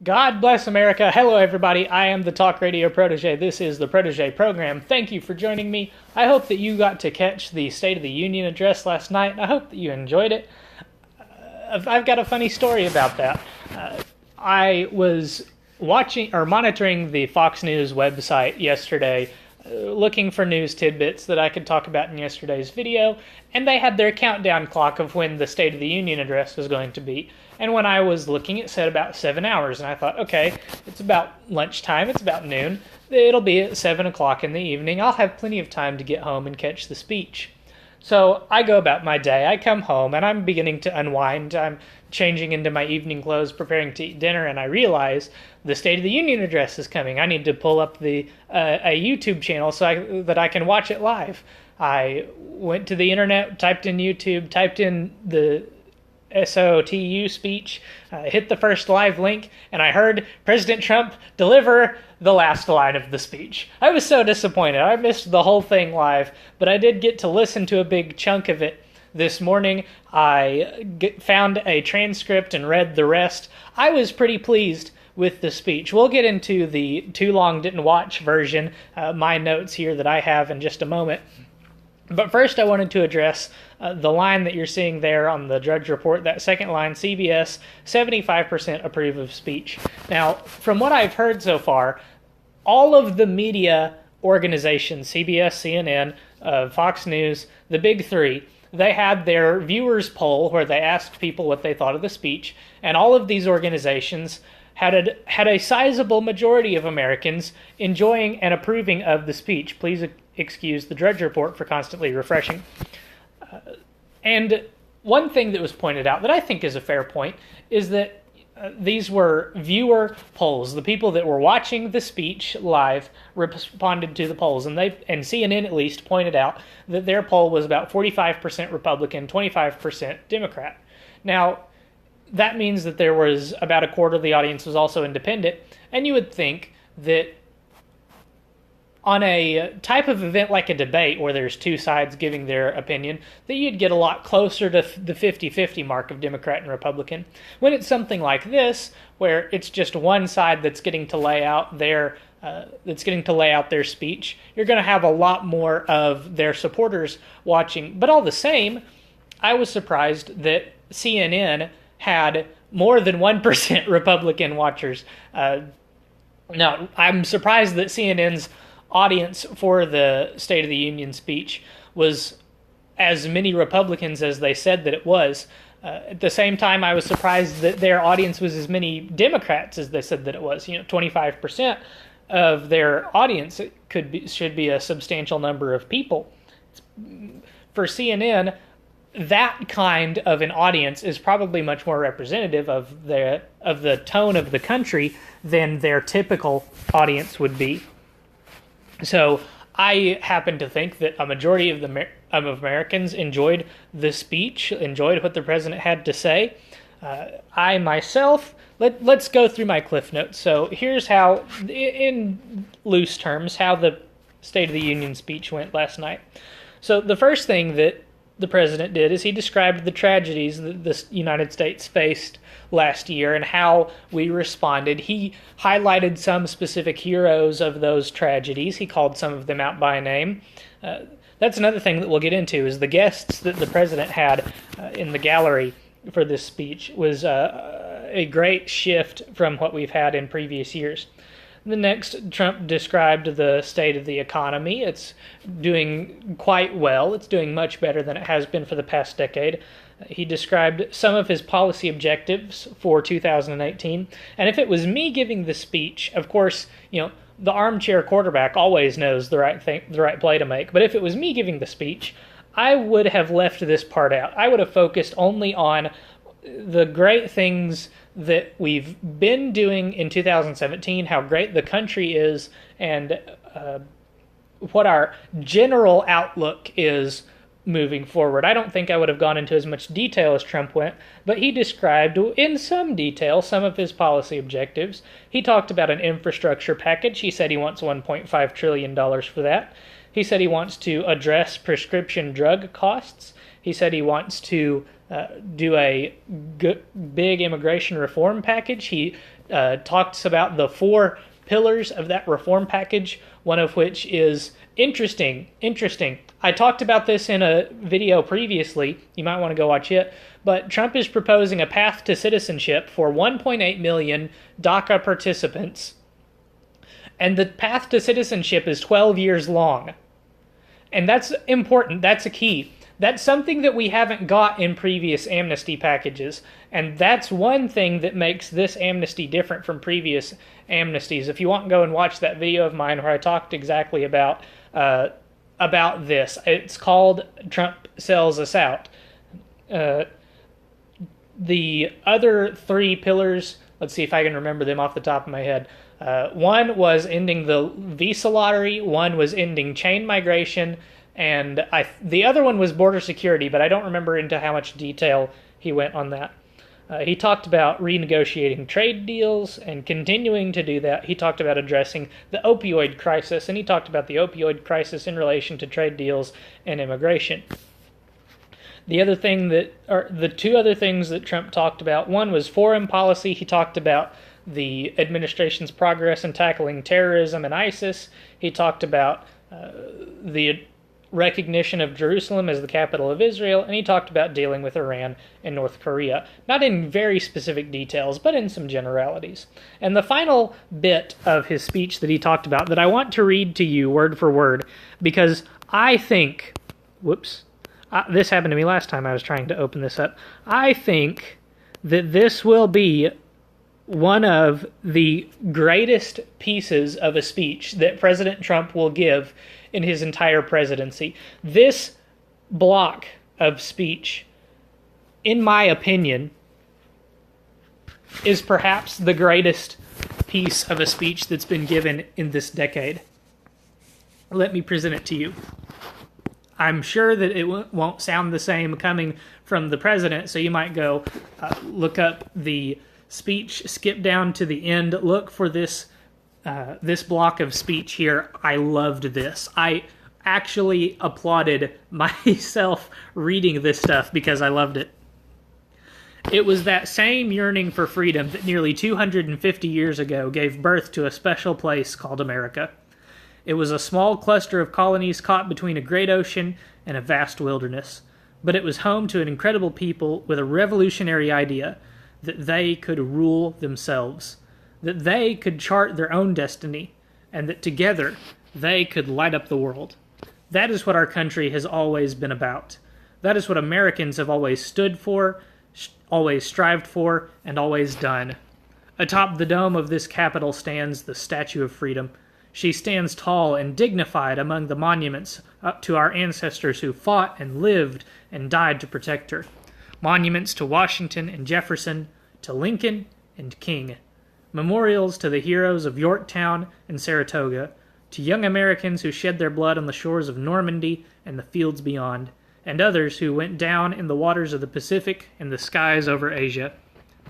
God bless America. Hello, everybody. I am the Talk Radio Protege. This is the Protege program. Thank you for joining me. I hope that you got to catch the State of the Union address last night. I hope that you enjoyed it. I've got a funny story about that. I was watching or monitoring the Fox News website yesterday, looking for news tidbits that I could talk about in yesterday's video, and they had their countdown clock of when the State of the Union address was going to be. And when I was looking, it said about 7 hours, and I thought, okay, it's about lunchtime, it's about noon, it'll be at 7 o'clock in the evening, I'll have plenty of time to get home and catch the speech. So I go about my day, I come home, and I'm beginning to unwind, I'm changing into my evening clothes, preparing to eat dinner, and I realize the State of the Union address is coming. I need to pull up a YouTube channel that I can watch it live. I went to the internet, typed in YouTube, typed in the SOTU speech, hit the first live link, and I heard President Trump deliver the last line of the speech. I was so disappointed. I missed the whole thing live, but I did get to listen to a big chunk of it this morning. I found a transcript and read the rest. I was pretty pleased with the speech. We'll get into the too long didn't watch version, my notes here that I have in just a moment. But first, I wanted to address the line that you're seeing there on the Drudge Report, that second line, CBS, 75% approve of speech. Now, from what I've heard so far, all of the media organizations, CBS, CNN, Fox News, the big three, they had their viewers poll where they asked people what they thought of the speech, and all of these organizations had a sizable majority of Americans enjoying and approving of the speech. Please excuse the Drudge Report for constantly refreshing. And one thing that was pointed out that I think is a fair point is that these were viewer polls. The people that were watching the speech live responded to the polls, and CNN at least pointed out that their poll was about 45% Republican, 25% Democrat. Now, that means that there was about a quarter of the audience was also independent, and you would think that on a type of event like a debate where there's two sides giving their opinion, that you'd get a lot closer to the 50-50 mark of Democrat and Republican. When it's something like this, where it's just one side that's getting to lay out their speech, you're going to have a lot more of their supporters watching. But all the same, I was surprised that CNN had more than 1% Republican watchers. Now, I'm surprised that CNN's audience for the State of the Union speech was as many Republicans as they said that it was. At the same time, I was surprised that their audience was as many Democrats as they said that it was. 25% of their audience should be a substantial number of people. For CNN, that kind of an audience is probably much more representative of the tone of the country than their typical audience would be. So I happen to think that a majority of Americans enjoyed the speech, enjoyed what the president had to say. I myself, let's go through my cliff notes. So here's how, in loose terms, how the State of the Union speech went last night. So the first thing that the president did is he described the tragedies that the United States faced last year and how we responded. He highlighted some specific heroes of those tragedies. He called some of them out by name. That's another thing that we'll get into, is the guests that the president had in the gallery for this speech was a great shift from what we've had in previous years. The next, Trump described the state of the economy. It's doing quite well. It's doing much better than it has been for the past decade. He described some of his policy objectives for 2018. And if it was me giving the speech, of course, the armchair quarterback always knows the right play to make. But if it was me giving the speech, I would have left this part out. I would have focused only on the great things that we've been doing in 2017, how great the country is, and what our general outlook is moving forward. I don't think I would have gone into as much detail as Trump went, but he described in some detail some of his policy objectives. He talked about an infrastructure package. He said he wants $1.5 trillion for that. He said he wants to address prescription drug costs. He said he wants to do a big immigration reform package. He talks about the 4 pillars of that reform package, one of which is interesting. I talked about this in a video previously. You might want to go watch it. But Trump is proposing a path to citizenship for 1.8 million DACA participants. And the path to citizenship is 12 years long. And that's important. That's a key. That's something that we haven't got in previous amnesty packages. And that's one thing that makes this amnesty different from previous amnesties. If you want to go and watch that video of mine where I talked exactly about this. It's called Trump Sells Us Out. The other 3 pillars, let's see if I can remember them off the top of my head. One was ending the visa lottery, one was ending chain migration, and the other one was border security, but I don't remember into how much detail he went on that. He talked about renegotiating trade deals and continuing to do that. He talked about addressing the opioid crisis, and he talked about the opioid crisis in relation to trade deals and immigration. The 2 other things that Trump talked about, one was foreign policy. He talked about the administration's progress in tackling terrorism and ISIS. He talked about the recognition of Jerusalem as the capital of Israel, and he talked about dealing with Iran and North Korea. Not in very specific details, but in some generalities. And the final bit of his speech that he talked about that I want to read to you word for word, because I think... this happened to me last time I was trying to open this up. I think that this will be one of the greatest pieces of a speech that President Trump will give in his entire presidency. This block of speech, in my opinion, is perhaps the greatest piece of a speech that's been given in this decade. Let me present it to you. I'm sure that it won't sound the same coming from the president, so you might go look up the speech, skip down to the end, look for this block of speech here. I loved this. I actually applauded myself reading this stuff because I loved it. It was that same yearning for freedom that nearly 250 years ago gave birth to a special place called America. It was a small cluster of colonies caught between a great ocean and a vast wilderness, but it was home to an incredible people with a revolutionary idea that they could rule themselves, that they could chart their own destiny, and that together they could light up the world. That is what our country has always been about. That is what Americans have always stood for, always strived for, and always done. Atop the dome of this Capitol stands the Statue of Freedom. She stands tall and dignified among the monuments to our ancestors who fought and lived and died to protect her. Monuments to Washington and Jefferson, to Lincoln and King. Memorials to the heroes of Yorktown and Saratoga, to young Americans who shed their blood on the shores of Normandy and the fields beyond, and others who went down in the waters of the Pacific and the skies over Asia.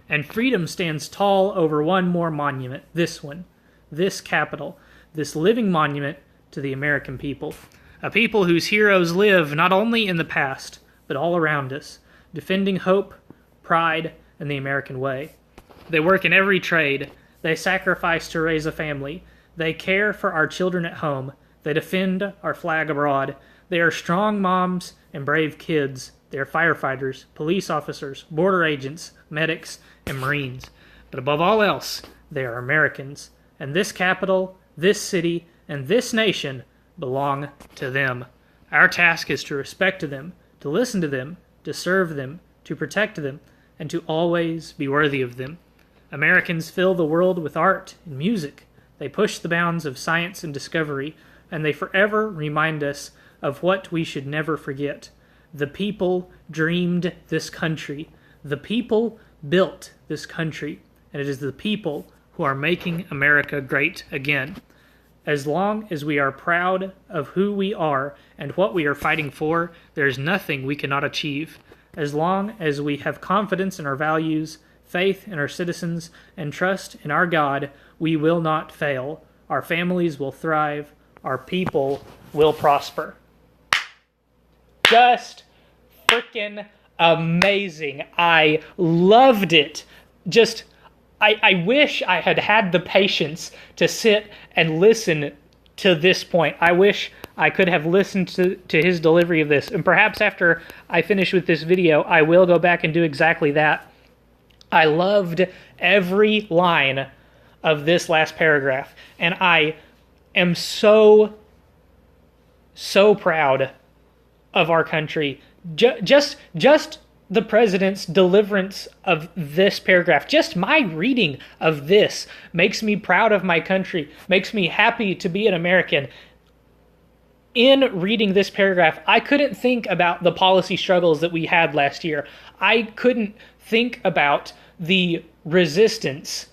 And freedom stands tall over one more monument, this one, this Capitol, this living monument to the American people. A people whose heroes live not only in the past, but all around us, defending hope, pride, and the American way. They work in every trade. They sacrifice to raise a family. They care for our children at home. They defend our flag abroad. They are strong moms and brave kids. They are firefighters, police officers, border agents, medics, and Marines. But above all else, they are Americans. And this capital, this city, and this nation belong to them. Our task is to respect them, to listen to them, to serve them, to protect them, and to always be worthy of them. Americans fill the world with art and music. They push the bounds of science and discovery, and they forever remind us of what we should never forget. The people dreamed this country. The people built this country, and it is the people who are making America great again. As long as we are proud of who we are and what we are fighting for, there is nothing we cannot achieve. As long as we have confidence in our values, faith in our citizens, and trust in our God, we will not fail. Our families will thrive. Our people will prosper. Just freaking amazing. I loved it. Just I wish I had had the patience to sit and listen to this point. I wish I could have listened to his delivery of this. And perhaps after I finish with this video, I will go back and do exactly that. I loved every line of this last paragraph. And I am so proud of our country. Just the president's deliverance of this paragraph, just my reading of this makes me proud of my country, makes me happy to be an American. In reading this paragraph, I couldn't think about the policy struggles that we had last year. I couldn't think about the resistance.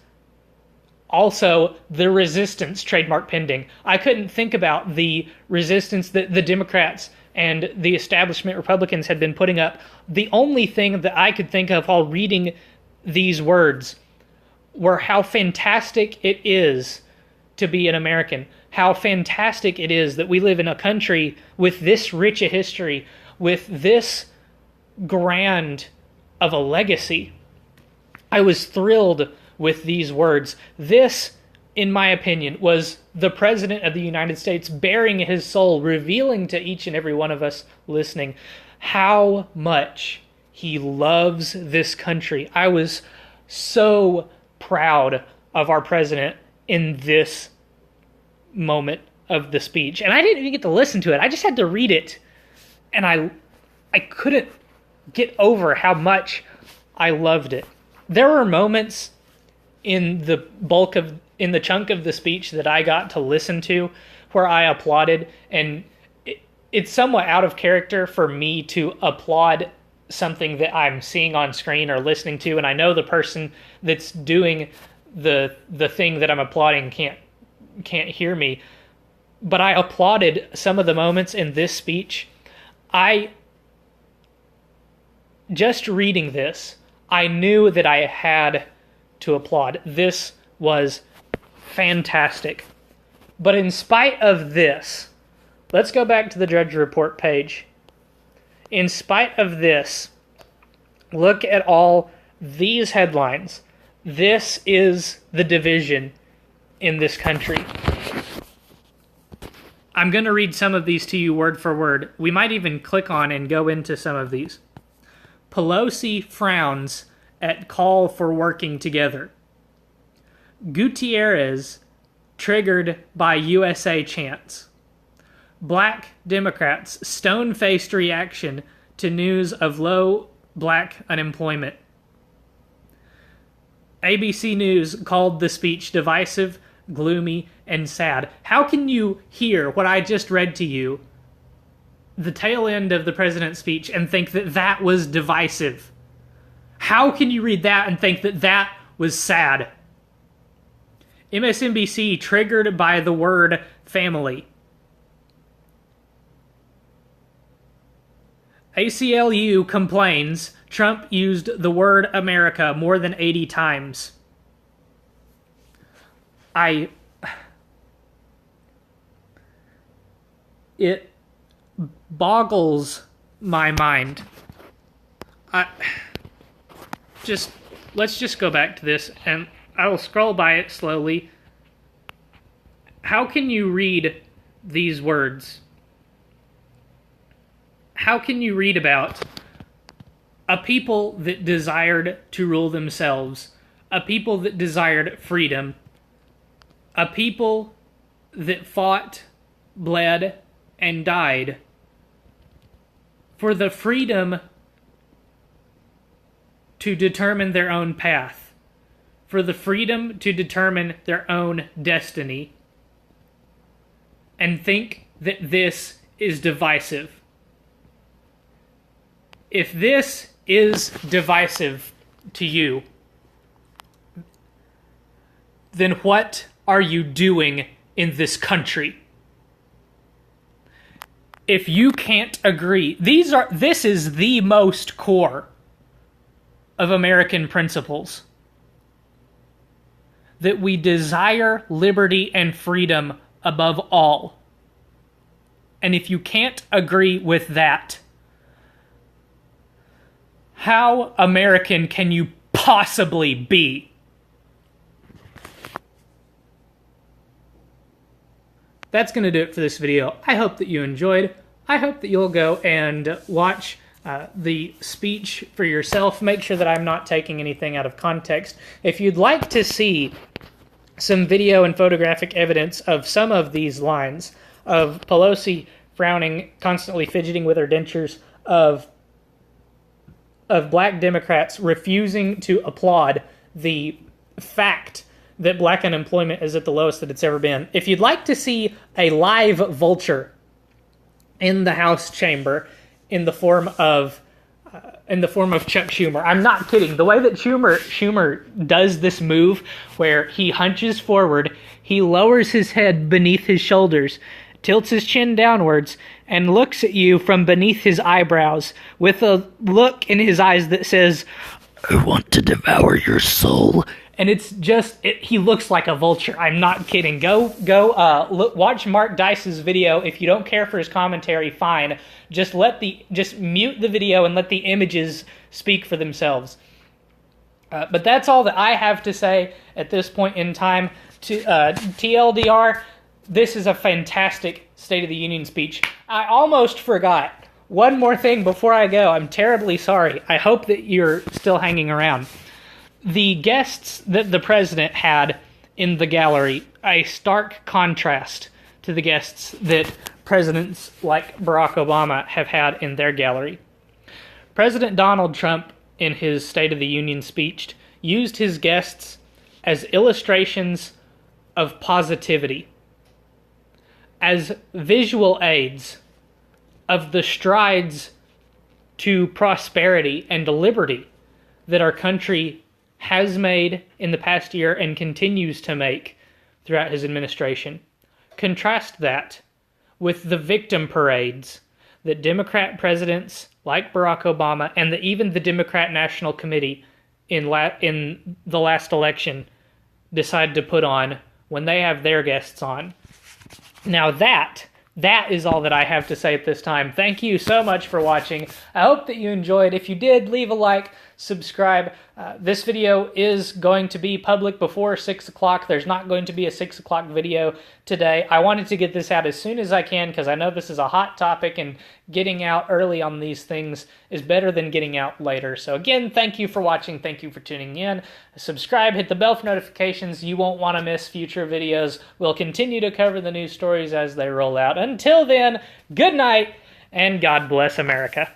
Also, the resistance, trademark pending. I couldn't think about the resistance that the Democrats and the establishment Republicans had been putting up. The only thing that I could think of while reading these words were how fantastic it is to be an American, how fantastic it is that we live in a country with this rich a history, with this grand of a legacy. I was thrilled with these words. This, in my opinion, was the President of the United States baring his soul, revealing to each and every one of us listening how much he loves this country. I was so proud of our president in this moment of the speech. And I didn't even get to listen to it. I just had to read it. And I couldn't get over how much I loved it. There were moments in the chunk of the speech that I got to listen to where I applauded, and it's somewhat out of character for me to applaud something that I'm seeing on screen or listening to, and I know the person that's doing the thing that I'm applauding can't hear me, but I applauded some of the moments in this speech. Just reading this, I knew that I had to applaud. This was fantastic. But in spite of this, let's go back to the Drudge Report page. In spite of this, look at all these headlines. This is the division in this country. I'm going to read some of these to you word for word. We might even click on and go into some of these. Pelosi frowns at call for working together. Gutierrez triggered by USA chants. Black Democrats stone-faced reaction to news of low black unemployment. ABC News called the speech divisive, gloomy, and sad. How can you hear what I just read to you, the tail end of the president's speech, and think that that was divisive? How can you read that and think that that was sad? MSNBC triggered by the word family. ACLU complains Trump used the word America more than 80 times. It boggles my mind. Let's just go back to this, and I will scroll by it slowly. How can you read these words? How can you read about a people that desired to rule themselves, a people that desired freedom, a people that fought, bled, and died for the freedom to determine their own path, for the freedom to determine their own destiny, and think that this is divisive? If this is divisive to you, then what are you doing in this country? If you can't agree, this is the most core of American principles. That we desire liberty and freedom above all. And if you can't agree with that, how American can you possibly be? that's going to do it for this video. I hope that you enjoyed. I hope that you'll go and watch the speech for yourself. Make sure that I'm not taking anything out of context. If you'd like to see some video and photographic evidence of some of these lines, of Pelosi frowning, constantly fidgeting with her dentures, of black Democrats refusing to applaud the fact that black unemployment is at the lowest that it's ever been. If you'd like to see a live vulture in the House chamber in the form of Chuck Schumer, I'm not kidding. The way that Schumer does this move, where he hunches forward, he lowers his head beneath his shoulders, tilts his chin downwards, and looks at you from beneath his eyebrows with a look in his eyes that says, "I want to devour your soul." And it's just, he looks like a vulture. I'm not kidding. Go watch Mark Dice's video. If you don't care for his commentary, fine. Just mute the video and let the images speak for themselves. But that's all that I have to say at this point in time. TLDR, this is a fantastic State of the Union speech. I almost forgot one more thing before I go. I'm terribly sorry. I hope that you're still hanging around. The guests that the president had in the gallery, a stark contrast to the guests that presidents like Barack Obama have had in their gallery. President Donald Trump, in his State of the Union speech, used his guests as illustrations of positivity, as visual aids of the strides to prosperity and liberty that our country has made in the past year and continues to make throughout his administration. Contrast that with the victim parades that Democrat presidents like Barack Obama and even the Democrat National Committee in the last election decide to put on when they have their guests on. Now that is all that I have to say at this time. Thank you so much for watching. I hope that you enjoyed. If you did, leave a like, subscribe. This video is going to be public before 6 o'clock. There's not going to be a 6 o'clock video today. I wanted to get this out as soon as I can because I know this is a hot topic, and getting out early on these things is better than getting out later. So again, thank you for watching. Thank you for tuning in. Subscribe, hit the bell for notifications. You won't want to miss future videos. We'll continue to cover the news stories as they roll out. Until then, good night, and God bless America.